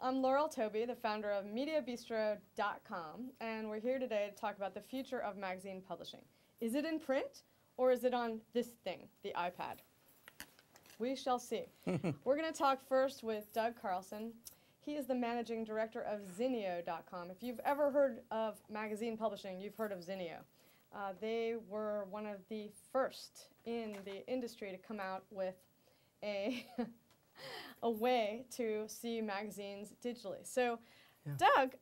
I'm Laurel Touby, the founder of Mediabistro.com, and we're here today to talk about the future of magazine publishing. Is it in print, or is it on this thing, the iPad? We shall see. We're going to talk first with Doug Carlson. He is the managing director of Zinio.com. If you've ever heard of magazine publishing, you've heard of Zinio. They were one of the first in the industry to come out with a way to see magazines digitally. So, Doug,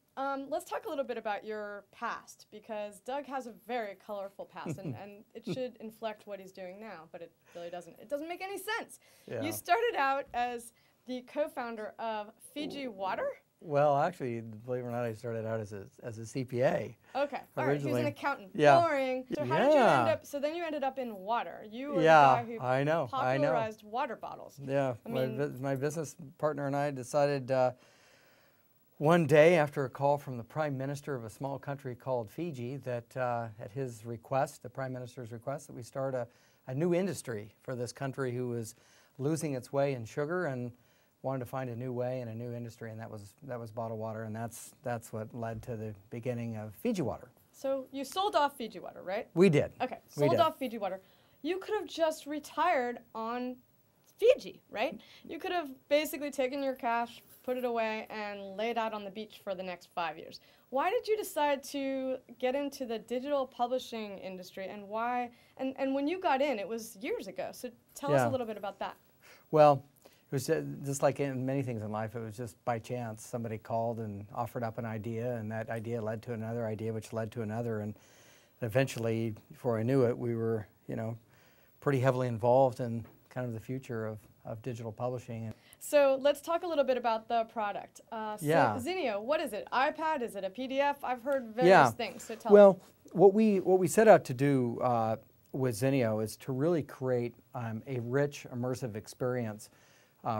let's talk a little bit about your past, because Doug has a very colorful past, and it should inflect what he's doing now, but it really doesn't. It doesn't make any sense. Yeah. You started out as the co-founder of Fiji Water? Well, actually, believe it or not, I started out as a CPA. Okay, all right, he was an accountant. Yeah. Boring. So how did you end up, so then you ended up in water. You were the guy who popularized water bottles. Yeah, I mean, my business partner and I decided one day after a call from the Prime Minister of a small country called Fiji that at his request, the Prime Minister's request, that we start a new industry for this country who was losing its way in sugar and wanted to find a new way and a new industry, and that was bottled water, and that's what led to the beginning of Fiji Water. So you sold off Fiji Water, right? We did. Okay, sold off Fiji Water. You could have just retired on Fiji, right? You could have basically taken your cash, put it away, and laid out on the beach for the next 5 years. Why did you decide to get into the digital publishing industry, and why? And when you got in, it was years ago. So tell us a little bit about that. Well, it was just like in many things in life, it was just by chance. Somebody called and offered up an idea, and that idea led to another idea, which led to another, and eventually, before I knew it, we were, pretty heavily involved in kind of the future of digital publishing. So let's talk a little bit about the product. Zinio, what is it? iPad? Is it a PDF? I've heard various things. So tell us. What we set out to do with Zinio is to really create a rich, immersive experience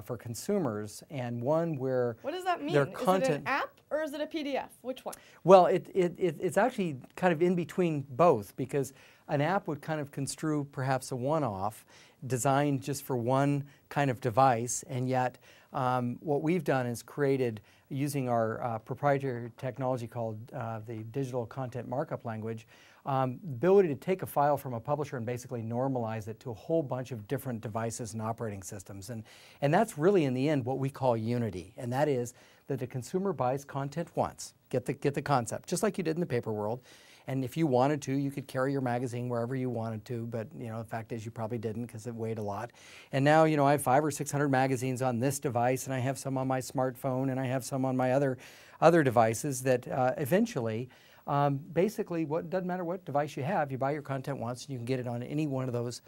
for consumers, and one where what does that mean? Their is content, it an app or is it a PDF? Which one? Well, it's actually kind of in between both, because an app would kind of construe perhaps a one-off designed just for one kind of device, and yet what we've done is created, using our proprietary technology called the digital content markup language, the ability to take a file from a publisher and basically normalize it to a whole bunch of different devices and operating systems. And that's really, in the end, what we call unity. And that is that the consumer buys content once, get the concept, just like you did in the paper world. And if you wanted to, you could carry your magazine wherever you wanted to, but the fact is you probably didn't, because it weighed a lot. And now, I have 500 or 600 magazines on this device, and I have some on my smartphone, and I have some on my other devices that eventually, basically, doesn't matter what device you have, you buy your content once, and you can get it on any one of those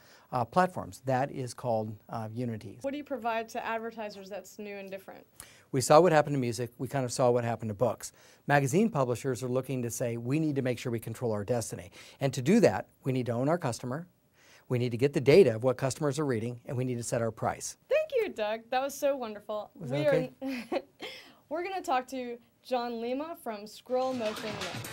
platforms. That is called Unity. What do you provide to advertisers that's new and different? We saw what happened to music. We kind of saw what happened to books. Magazine publishers are looking to say, we need to make sure we control our destiny. And to do that, we need to own our customer, we need to get the data of what customers are reading, and we need to set our price. Thank you, Doug. That was so wonderful. Was that okay? We're going to talk to John Lima from Scroll Motion Next.